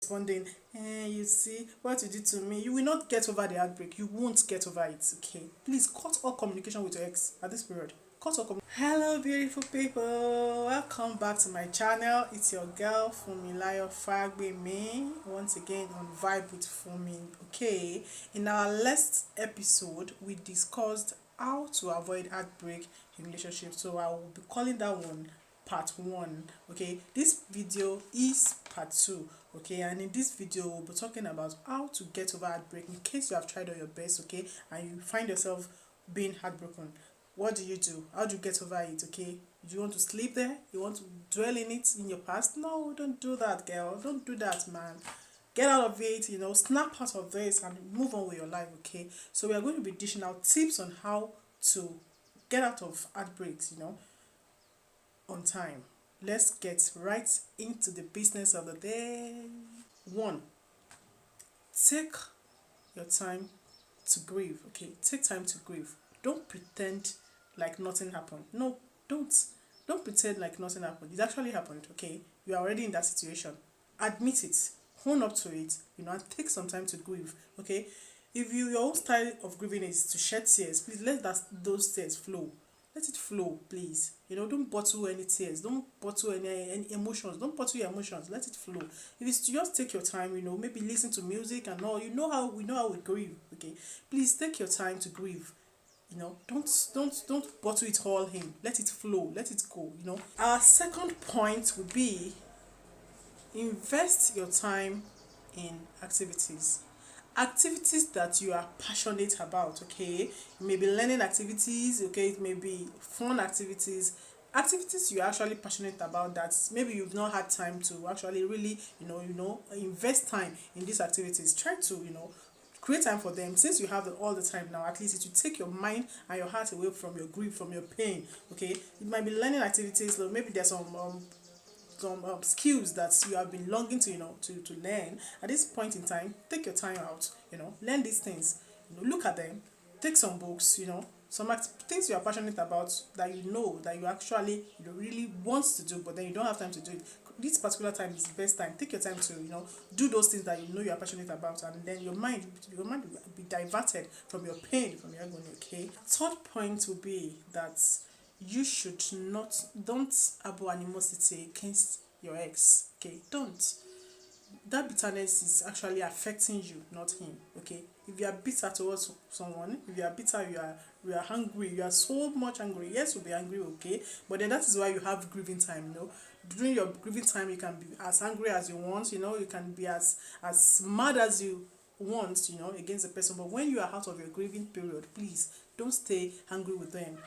responding, you see what you did to me. You will not get over the heartbreak. You won't get over it. Okay, please cut all communication with your ex at this period. Cut all Hello, beautiful people. Welcome back to my channel. It's your girl Funmilayo Fagbemi once again on Vibe with Funmi. Okay, in our last episode, we discussed how to avoid heartbreak in relationships. So I will be calling that one part 1. Okay, this video is part 2. Okay, and in this video we'll be talking about how to get over heartbreak in case you have tried all your best, okay, and you find yourself being heartbroken. What do you do? How do you get over it? Okay, do you want to sleep there? You want to dwell in it in your past? No, don't do that, girl. Don't do that, man. Get out of it, snap out of this and move on with your life. Okay, so we are going to be dishing out tips on how to get out of heartbreaks, on time. Let's get right into the business of the day. 1. Take your time to grieve. Okay, take time to grieve. Don't pretend like nothing happened. No, don't pretend like nothing happened. It actually happened. Okay, you are already in that situation. Admit it, own up to it, and take some time to grieve. Okay, if your own style of grieving is to shed tears, please let those tears flow. Let it flow, please. Don't bottle any tears. Don't bottle any emotions. Don't bottle your emotions. Let it flow. If it's to just take your time, maybe listen to music and all. We know how we grieve. Okay, please take your time to grieve. Don't bottle it all in. Let it flow. Let it go. Our second point would be invest your time in activities that you are passionate about. Okay, it may be learning activities. Okay, it may be fun activities you're actually passionate about that maybe you've not had time to actually really invest time in these activities. Try to create time for them. Since you have all the time now, at least it will take your mind and your heart away from your grief, from your pain. Okay, it might be learning activities. Maybe there's some skills that you have been longing to to learn. At this point in time, take your time out, learn these things, look at them, take some books, some things you are passionate about that that you actually really want to do, but then you don't have time to do it. This particular time is the best time. Take your time to do those things that you are passionate about, and then your mind will be diverted from your pain, from your agony. Okay, third point will be that you should not don't harbor animosity against your ex. Okay, don't. That bitterness is actually affecting you, not him. Okay, if you are bitter towards someone, if you are bitter, you are hungry, you are so much angry. Yes, you'll be angry. Okay, but then that is why you have grieving time. During your grieving time, you can be as angry as you want. You can be as mad as you want, against the person. But when you are out of your grieving period, please don't stay angry with them.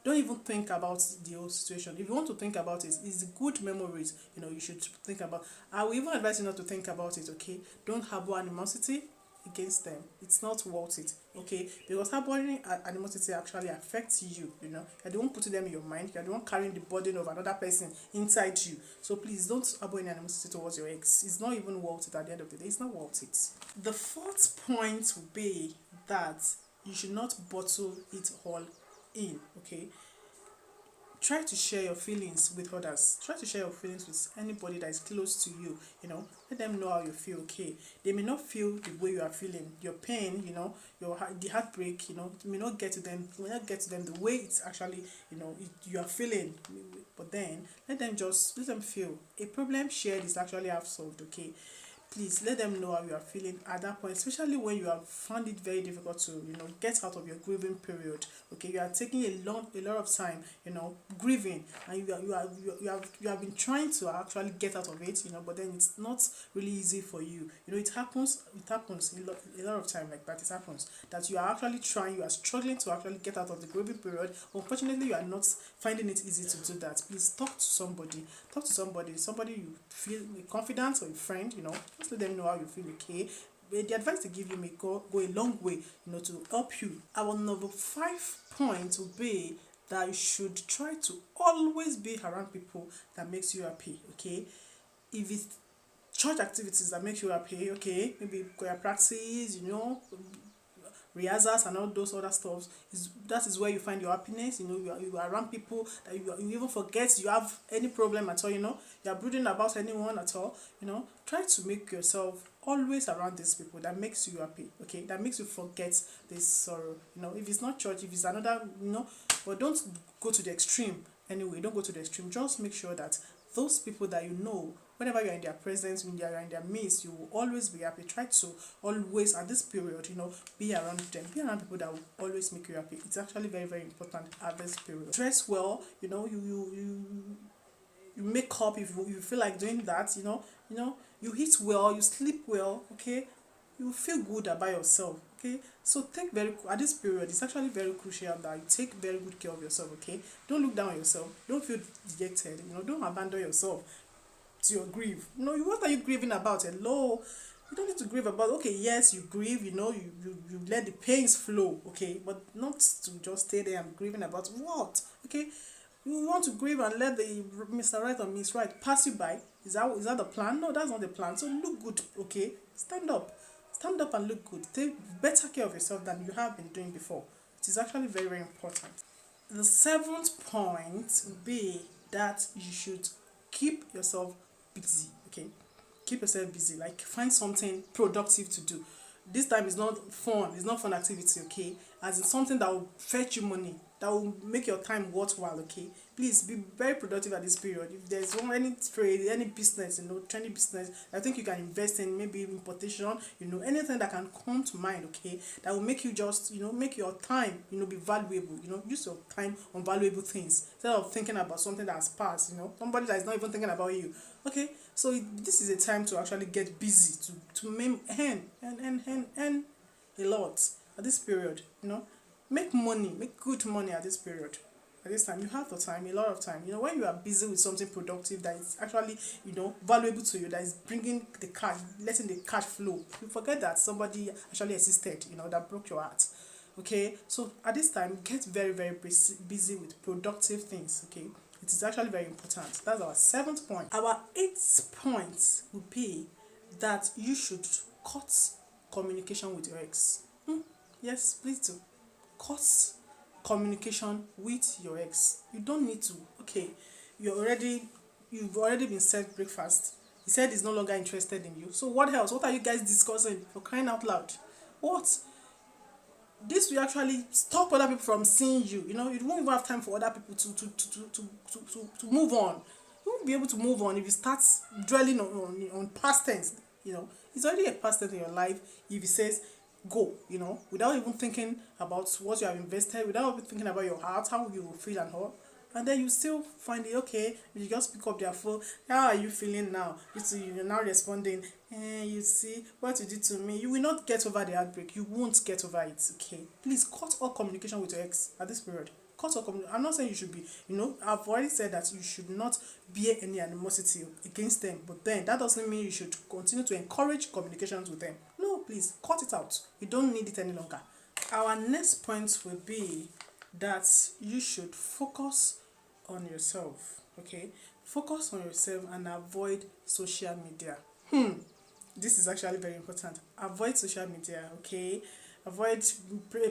Don't even think about the whole situation. If you want to think about it, it's good memories. You should think about. I will even advise you not to think about it. Okay, don't harbor animosity against them. It's not worth it. Okay, because harboring animosity actually affects you. You're the one putting them in your mind. You're the one carrying the burden of another person inside you. So please don't harbor any animosity towards your ex. It's not even worth it. At the end of the day, it's not worth it. The fourth point would be that you should not bottle it all in. Okay, try to share your feelings with others. Try to share your feelings with anybody that is close to you. Let them know how you feel. Okay, they may not feel the way you are feeling. Your pain, the heartbreak, it may not get to them. It may not get to them the way it's actually, you are feeling. But then let them feel. A problem shared is actually half solved. Okay, please let them know how you are feeling at that point, especially when you have found it very difficult to get out of your grieving period. Okay, you are taking a lot of time grieving, and you have been trying to actually get out of it, but then it's not really easy for you. It happens a lot of time like that. It happens that you are actually trying, you are struggling to actually get out of the grieving period. Unfortunately, you are not finding it easy to do that. Please talk to somebody you feel confident, or a friend. Just let them know how you feel. Okay, the advice to give you may go a long way to help you. Our number 5 point will be that you should try to always be around people that makes you happy. Okay, if it's church activities that make you happy, okay, maybe choir practice, rehearsals and all those other stuff, that is where you find your happiness. You are around people that you even forget you have any problem at all. You are brooding about anyone at all. Try to make yourself always around these people that makes you happy, okay, that makes you forget this sorrow. If it's not church, if it's another, but don't go to the extreme. Anyway, don't go to the extreme. Just make sure that those people that whenever you're in their presence, when you're in their midst, you will always be happy. Try to always, at this period, be around them. Be around people that will always make you happy. It's actually very, very important at this period. Dress well, you make up if you feel like doing that. You eat well, you sleep well, okay, you feel good about yourself, okay. So at this period, it's actually very crucial that you take very good care of yourself, okay. Don't look down on yourself, don't feel dejected, don't abandon yourself to your grief. What are you grieving about? Hello, you don't need to grieve about, okay, yes, you grieve, you let the pains flow, okay, but not to just stay there and grieving about what, okay. You want to grieve and let the Mr. Right or Miss Right pass you by. Is that the plan? No, that's not the plan. So look good, okay? Stand up and look good. Take better care of yourself than you have been doing before. It is actually very, very important. The 7th point would be that you should keep yourself busy, okay? Keep yourself busy. Like, find something productive to do. This time is not fun. It's not fun activity, okay? As in something that will fetch you money, that will make your time worthwhile, okay? Please be very productive at this period. If there's any trade, any business, trendy business, I think you can invest in, maybe importation, anything that can come to mind, okay? That will make you just, make your time, be valuable. Use your time on valuable things instead of thinking about something that has passed. Somebody that is not even thinking about you, okay? So this is a time to actually get busy, to earn a lot at this period. Make money, make good money at this period. At this time, you have the time, a lot of time. When you are busy with something productive that is actually, valuable to you, that is bringing the cash, letting the cash flow, you forget that somebody actually existed, that broke your heart. Okay, so at this time, get very, very busy with productive things. Okay, it is actually very important. That's our 7th point. Our 8th point would be that you should cut communication with your ex. Yes, please do. Cut communication with your ex. You don't need to. Okay, you've already been served breakfast. He said he's no longer interested in you. So what else? What are you guys discussing? For crying out loud. What? This will actually stop other people from seeing you. You won't even have time for other people to move on. You won't be able to move on if you start dwelling on past tense. It's already a past tense in your life if he says go, without even thinking about what you have invested, without even thinking about your heart, how you will feel and all. And then you still find it okay. You just pick up their phone. How are you feeling now? You're now responding. You see what you did to me. You will not get over the heartbreak. You won't get over it. Okay. Please cut all communication with your ex at this period. Cut all communication. I'm not saying you should be. I've already said that you should not bear any animosity against them. But then that doesn't mean you should continue to encourage communications with them. No, please cut it out. You don't need it any longer. Our next point will be that you should focus on yourself, okay? Focus on yourself and avoid social media. This is actually very important. Avoid social media, okay? Avoid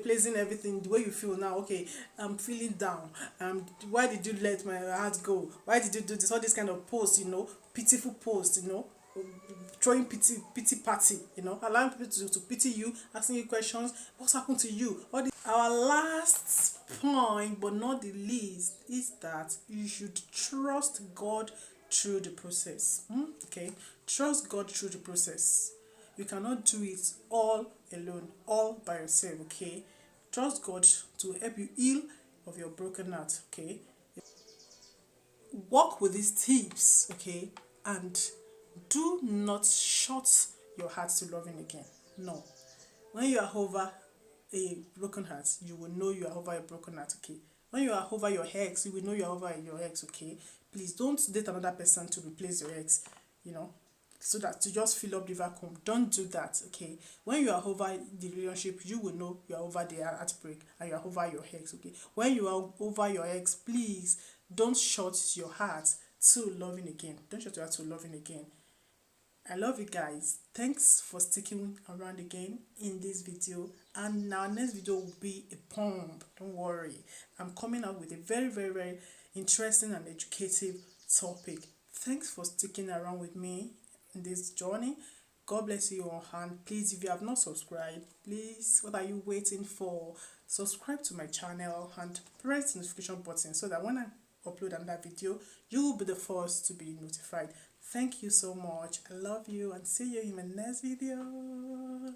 placing everything the way you feel now. Okay, I'm feeling down. Why did you let my heart go? Why did you do this? All this kind of posts, pitiful posts, throwing pity party, allowing people to pity you, asking you questions. What's happened to you? Our last point, but not the least, is that you should trust God through the process. Okay, trust God through the process. You cannot do it all alone, all by yourself. Okay, trust God to help you heal of your broken heart. Okay, work with these tips. Okay, and do not shut your heart to loving again. No. When you are over a broken heart, you will know you are over a broken heart, okay? When you are over your ex, you will know you are over your ex, okay? Please don't date another person to replace your ex, so that to just fill up the vacuum. Don't do that, okay? When you are over the relationship, you will know you are over the heartbreak and you are over your ex, okay? When you are over your ex, please don't shut your heart to loving again. Don't shut your heart to loving again. I love you guys. Thanks for sticking around again in this video. And our next video will be a poem. Don't worry. I'm coming out with a very, very, very interesting and educative topic. Thanks for sticking around with me in this journey. God bless you all. And please, if you have not subscribed, please, what are you waiting for? Subscribe to my channel and press the notification button so that when I upload another video, you will be the first to be notified. Thank you so much. I love you and see you in my next video.